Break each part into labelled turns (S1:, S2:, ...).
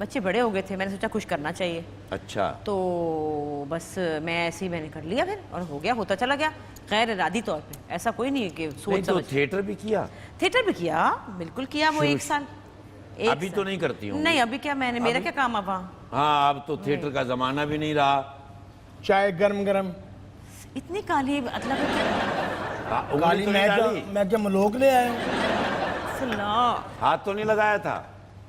S1: بچے بڑے ہو گئے تھے, میں نے سوچا کچھ کرنا چاہیے.
S2: اچھا.
S1: تو بس میں ایسے ہی میں نے کر لیا پھر, اور ہو گیا, ہوتا چلا گیا غیر ارادی طور پہ. ایسا کوئی نہیں ہے کہ سوچ
S2: تو تھیٹر بھی کیا؟
S1: تھیٹر بھی کیا, بالکل کیا. وہ 1 سال.
S2: ابھی تو نہیں کرتی ہوں؟
S1: نہیں ابھی کیا, میں نے, میرا کیا کام اب.
S2: ہاں اب تو تھیٹر کا زمانہ بھی نہیں رہا.
S3: چائے گرم گرم
S1: اتنی کالی, مطلب
S3: کالی. میں کیا ملوک لے آیا ہوں؟
S2: ہاتھ تو نہیں لگایا تھا؟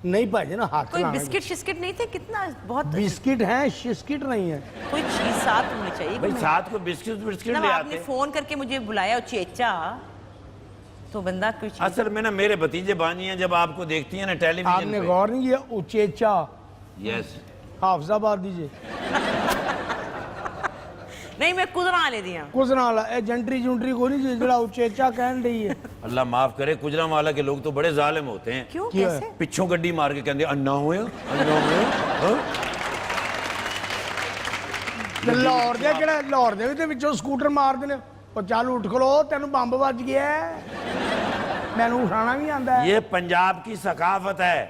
S3: نہیں بھائی نا, ہاتھ
S1: کوئی بسکٹ شسکٹ نہیں تھے؟ کتنا بہت
S3: بسکٹ ہیں, شسکٹ نہیں ہے.
S1: کوئی چیز ساتھ ہونی چاہیے
S2: بھائی, ساتھ کو بسکٹ لے
S1: آپ نے
S2: آتے.
S1: فون کر کے مجھے بلایا چیچا, تو بندہ کچھ.
S2: اصل میں نا میرے بھتیجے بانی ہیں, جب آپ کو دیکھتی ہیں نا ٹیلی ویژن
S3: آپ نے غور نہیں کیا اچیچا؟
S2: یس.
S3: حافظ آباد دیجئے.
S1: نہیں میں کدرا لے دیا.
S3: کدرا والا اے جنٹری جنٹری کو نہیں جڑا اچیچا کہن رہی ہے.
S2: اللہ معاف کرے, کجرا والا کے لوگ تو بڑے ظالم ہوتے ہیں.
S1: کیوں, کیسے؟
S2: پچھوں گڈی مار کے کہندے انا ہوئے انا ہوئے.
S3: لاہور دے کہڑا, لاہور دے بھی تے وچوں سکوٹر مار دینے, او چل اٹھ کھلو تینوں بمب بج گیا ہے, مینوں اٹھانا بھی آندا ہے.
S2: یہ پنجاب کی ثقافت ہے.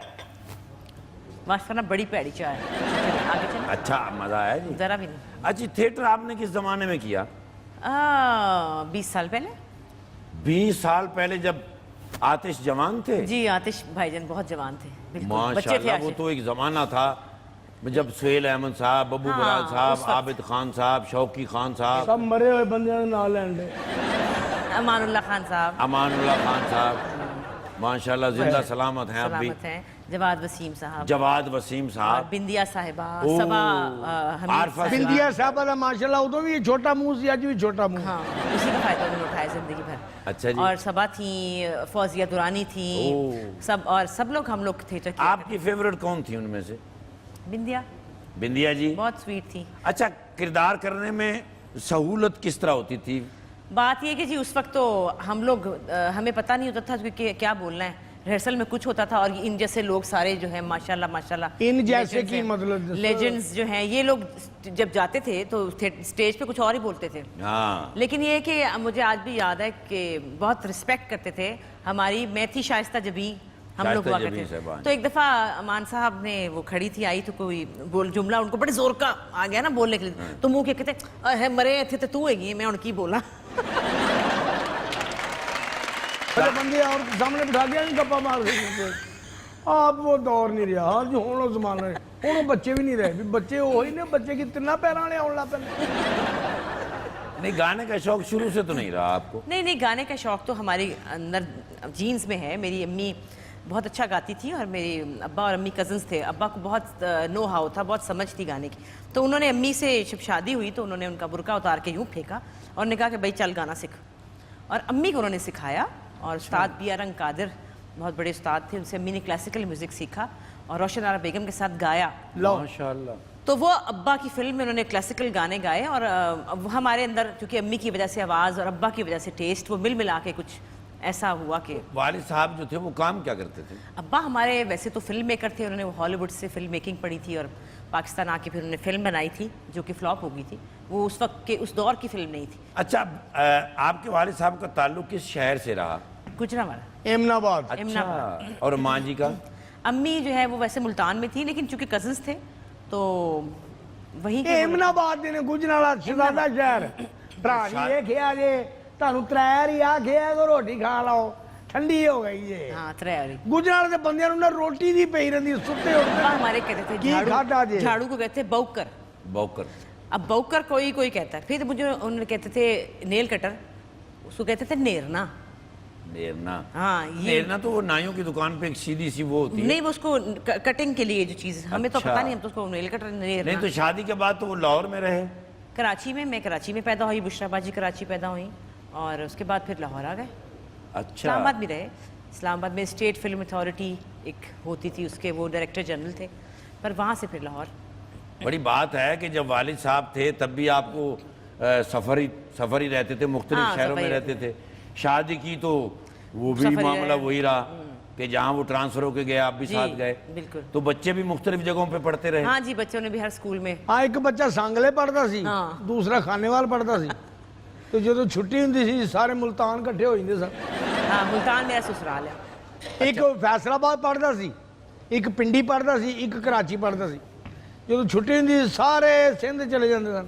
S1: ماشاءاللہ بڑی پیڑی چائے. آگے چلیں.
S2: اچھا مزہ آیا جی؟
S1: ذرا بھی نہیں.
S2: اچھی, تھیٹر آپ نے کس زمانے میں کیا؟
S1: 20 سال پہلے.
S2: 20 سال پہلے جب آتش جوان تھے؟
S1: جی آتش بھائی جان بہت جوان تھے, بالکل بچے تھے.
S2: ماشاءاللہ وہ تو ایک زمانہ تھا جب سہیل احمد صاحب, ببو برال صاحب, عابد خان صاحب, شوقی خان صاحب,
S3: سب مرے ہوئے بندے نال لینڈے.
S1: امان اللہ خان صاحب,
S2: امان اللہ خان صاحب ماشاءاللہ زندہ سلامت ہیں اب بھی.
S1: سلامت ہیں. جواد وسیم صاحب,
S2: جواد وسیم صاحب,
S1: بندیا صاحبہ, صبا حمید صاحبہ.
S3: بندیا صاحبہ دا ماشاءاللہ ادو بھی چھوٹا منہ سی, اج بھی چھوٹا منہ.
S1: ہاں اسی کا فائدہ انہوں نے اٹھایا زندگی بھر.
S2: اچھا جی.
S1: اور صبا تھیں, فوزیہ درانی تھیں, سب, اور سب لوگ ہم لوگ تھیٹر کیا.
S2: آپ کی فیورٹ کون تھی ان میں سے؟
S1: بندیا.
S2: بندیا جی
S1: بہت سویٹ تھی.
S2: اچھا, کردار کرنے میں سہولت کس طرح ہوتی تھی؟
S1: بات یہ کہ جی اس وقت تو ہم لوگ, ہمیں پتہ نہیں ہوتا تھا کہ کیا بولنا ہے. ریہرسل میں کچھ ہوتا تھا, اور ان جیسے لوگ سارے جو ہیں ماشاءاللہ ماشاءاللہ,
S3: ان جیسے کی مطلب
S1: لیجنڈز جو ہیں, یہ لوگ جب جاتے تھے تو سٹیج پہ کچھ اور ہی بولتے تھے. لیکن یہ کہ مجھے آج بھی یاد ہے کہ بہت رسپیکٹ کرتے تھے ہماری. میں تھی شائستہ جبی, ہم لوگ ہوا کرتے تھے. تو ایک دفعہ امان صاحب نے, وہ کھڑی تھی, آئی تو کوئی جملہ ان کو بڑے زور کا آ گیا نا بولنے کے لیے, تو منہ کے کہتے مرے تھے تو ہے گی, میں ان کی بولا.
S3: بندے اور سامنے بٹھا دیا نہیں, گپا مار کے. آپ وہ دور نہیں رہا جو ہوں زمانہ ہے, ہوں بچے بھی نہیں رہے. بچے وہی نے, بچے کی 3 پیراں والے آن لگ پے.
S2: نہیں, گانے کا شوق شروع سے تو نہیں رہا آپ کو؟
S1: نہیں, گانے کا شوق تو ہماری اندر جینز میں ہے. میری امی بہت اچھا گاتی تھی, اور میرے ابا اور امی کزنز تھے. ابا کو بہت نو ہاؤ تھا, بہت سمجھ تھی گانے کی. تو انہوں نے امی سے جب شادی ہوئی تو انہوں نے ان کا برقع اتار کے یوں پھینکا, اور نے کہا کہ بھائی چل گانا سیکھ. اور امی کو انہوں نے سکھایا. اور استاد بی رنگ قادر بہت بڑے استاد تھے, ان سے امی نے کلاسیکل میوزک سیکھا, اور روشن آرا بیگم کے ساتھ گایا.
S2: ماشاءاللہ.
S1: تو وہ ابا کی فلم میں انہوں نے کلاسیکل گانے گائے, اور ہمارے اندر چونکہ امی کی وجہ سے آواز اور ابا کی وجہ سے ٹیسٹ, وہ مل ملا کے کچھ ایسا ہوا کہ.
S2: والد صاحب جو تھے وہ کام کیا کرتے تھے؟
S1: ابا ہمارے ویسے تو فلم میکر تھے, انہوں نے ہالی ووڈ سے فلم میکنگ پڑھی تھی, اور پاکستان آ کے پھر انہوں نے فلم بنائی تھی جو کہ فلاپ ہو گئی تھی. وہ اس وقت کے اس دور کی فلم نہیں تھی.
S2: اچھا, آپ کے والد صاحب کا تعلق کس شہر سے رہا؟
S1: گجرانوالہ.
S3: امن آباد.
S2: اچھا, اور ماں جی کا؟
S1: امی جو ہے وہ ویسے ملتان میں تھی, لیکن چونکہ کزنز تھے تو وہیں کے.
S3: امن آباد نے گجرانوالہ شہزادہ شہر. بھرا جی یہ کھیا جے تانوں 3 ہی آ کھیا تو روٹی کھا لو, ٹھنڈی ہو گئی جے.
S1: ہاں 3 والی.
S3: گجرانوالہ دے بندیاں نوں روٹی دی پئی رہندی, ستے اٹھدے.
S1: ہمارے کہتے تھے جھاڑو کو کہتے بوکر.
S2: بوکر.
S1: اب بوکر کوئی کہتا ہے. پھر مجھے انہوں نے کہتے تھے نیل کٹر, اس کو کہتے تھے نیرنا.
S2: نیرنا.
S1: ہاں,
S2: نیرنا تو وہ نائیوں کی دکان پہ ایک سیدھی سی وہ ہوتی ہے.
S1: نہیں, وہ اس کو کٹنگ کے لیے جو چیز, ہمیں تو پتہ نہیں, ہم تو اس کو نیل کٹر نیرنا.
S2: نہیں, تو شادی کے بعد تو وہ لاہور میں رہے؟
S1: کراچی میں. میں کراچی میں پیدا ہوئی, بشرا باجی کراچی پیدا ہوئی, اور اس کے بعد پھر لاہور آ گئے.
S2: اچھا.
S1: اسلام آباد بھی رہے. اسلام آباد میں اسٹیٹ فلم اتھارٹی ایک ہوتی تھی, اس کے وہ ڈائریکٹر جنرل تھے, پر وہاں سے پھر لاہور.
S2: بڑی بات ہے کہ جب والد صاحب تھے تب بھی آپ کو سفر ہی رہتے تھے, مختلف شہروں میں رہتے تھے. شادی کی تو وہ بھی معاملہ وہی رہا کہ جہاں وہ ٹرانسفر ہو کے گئے آپ بھی ساتھ گئے.
S1: بالکل.
S2: تو بچے بھی مختلف جگہوں پہ پڑھتے رہے؟
S1: ہاں جی, بچوں نے بھی ہر سکول میں.
S3: ہاں, ایک بچہ سانگلے پڑھتا سی, دوسرا خانےوال پڑھتا سی. تو جدو چھٹی ہوندی سی سارے ملتان کٹھے ہو جاندے سن.
S1: ہاں, ملتان میرا سسرال ہے.
S3: ایک فیصل آباد پڑھتا سی, ਇੱਕ ਪਿੰਡੀ ਪੜਦਾ ਸੀ, ਇੱਕ ਕਰਾਚੀ ਪੜਦਾ ਸੀ। ਜਦੋਂ ਛੁੱਟੀ ਹੁੰਦੀ ਸਾਰੇ ਸਿੰਧ ਚਲੇ ਜਾਂਦੇ ਸਨ